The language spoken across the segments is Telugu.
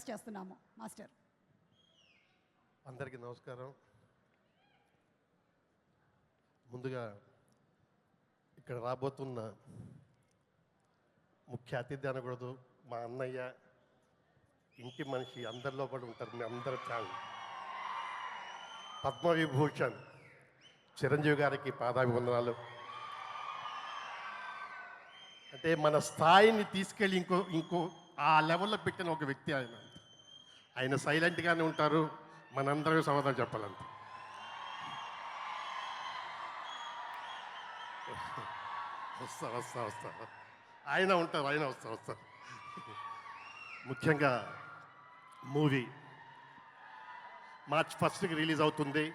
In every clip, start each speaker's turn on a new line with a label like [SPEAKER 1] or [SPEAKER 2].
[SPEAKER 1] చేస్తున్నాము మాస్టర్.
[SPEAKER 2] అందరికీ నమస్కారం. ముందుగా ఇక్కడ రాబోతున్న ముఖ్య అతిథి అనకూడదు, మా అన్నయ్య, ఇంటి మనిషి, అందరిలో కూడా ఉంటారు. మీ అందరూ చాలా పద్మవిభూషణ్ చిరంజీవి గారికి పాదాభివందనాలు. అంటే మన స్థాయిని తీసుకెళ్ళి ఇంకో ఆ లెవెల్లో పెట్టిన ఒక వ్యక్తి ఆయన సైలెంట్గానే ఉంటారు, మనందరం సమాధానం చెప్పాలంట. వస్తా ఆయన ఉంటారు, ఆయన వస్తారు. ముఖ్యంగా మూవీ మార్చ్ 1కి రిలీజ్ అవుతుంది.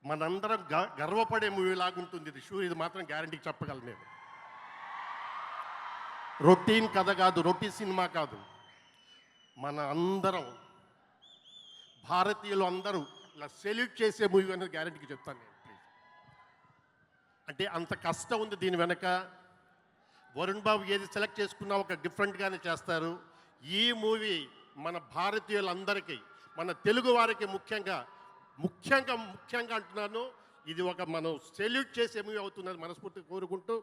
[SPEAKER 2] మనందరం గర్వపడే మూవీ లాగుంటుంది ఇది. ఇది మాత్రం గ్యారంటీకి చెప్పగలను నేను. రొటీన్ కథ కాదు, రొటీన్ సినిమా కాదు. మన అందరం భారతీయులు అందరూ ఇలా సెల్యూట్ చేసే మూవీ అనేది గ్యారంటీకి చెప్తాను నేను. ప్లీజ్, అంటే అంత కష్టం ఉంది దీని వెనక. వరుణ్ బాబు ఏది సెలెక్ట్ చేసుకున్నా ఒక డిఫరెంట్గానే చేస్తారు. ఈ మూవీ మన భారతీయులందరికీ, మన తెలుగు వారికి ముఖ్యంగా అంటున్నాను, ఇది ఒక మనం సెల్యూట్ చేసే మూవీ అవుతుందని మనస్ఫూర్తిగా కోరుకుంటూ,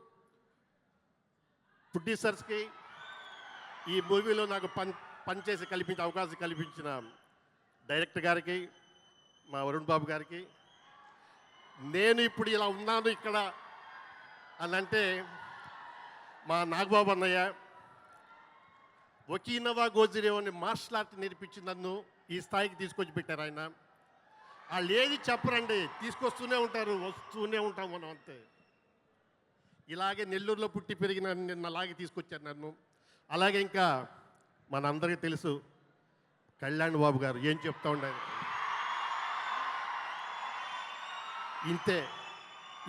[SPEAKER 2] ప్రొడ్యూసర్స్కి ఈ మూవీలో నాకు పనిచేసి అవకాశం కల్పించిన డైరెక్టర్ గారికి, మా వరుణ్ బాబు గారికి, నేను ఇప్పుడు ఇలా ఉన్నాను ఇక్కడ అని అంటే మా నాగబాబు అన్నయ్య, వకీనవా గోజిరేవ్ అని మార్షల్ ఆర్ట్ నేర్పించి నన్ను ఈ స్థాయికి తీసుకొచ్చి పెట్టారు ఆయన. వాళ్ళు ఏది చెప్పరండి, తీసుకొస్తూనే ఉంటారు, వస్తూనే ఉంటాం మనం అంతే. ఇలాగే నెల్లూరులో పుట్టి పెరిగిన అలాగే తీసుకొచ్చారు నన్ను. అలాగే ఇంకా మనందరికీ తెలుసు కళ్యాణ్ బాబు గారు, ఏం చెప్తా ఉండాలి, ఇంతే,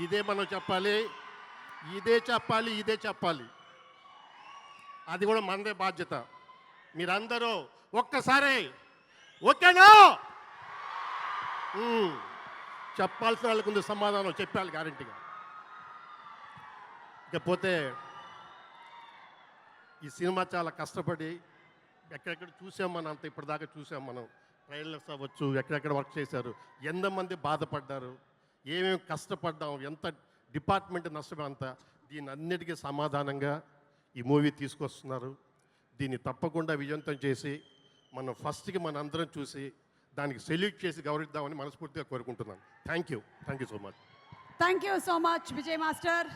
[SPEAKER 2] ఇదే మనం చెప్పాలి, ఇదే చెప్పాలి. అది కూడా మనదే బాధ్యత. మీరందరూ ఒక్కసారి ఓకేనా చెప్పాల్సిన వాళ్ళకు ముందు సమాధానం చెప్పాలి గ్యారంటీగా. ఇకపోతే ఈ సినిమా చాలా కష్టపడి ఎక్కడెక్కడ చూసాం మనం, అంత ఇప్పటిదాకా చూసాం మనం. ట్రైలర్స్ అవ్వచ్చు, ఎక్కడెక్కడ వర్క్ చేశారు, ఎంతమంది బాధపడ్డారు, ఏమేమి కష్టపడ్డాం, ఎంత డిపార్ట్మెంట్ నష్టం, అంత దీని అన్నిటికీ సమాధానంగా ఈ మూవీ తీసుకొస్తున్నారు. దీన్ని తప్పకుండా విజయవంతం చేసి మనం ఫస్ట్కి మన అందరం చూసి దానికి సెల్యూట్ చేసి గౌరవిద్దామని మనస్ఫూర్తిగా కోరుకుంటున్నాను. Thank you so much.
[SPEAKER 1] Thank you so much Vijay master.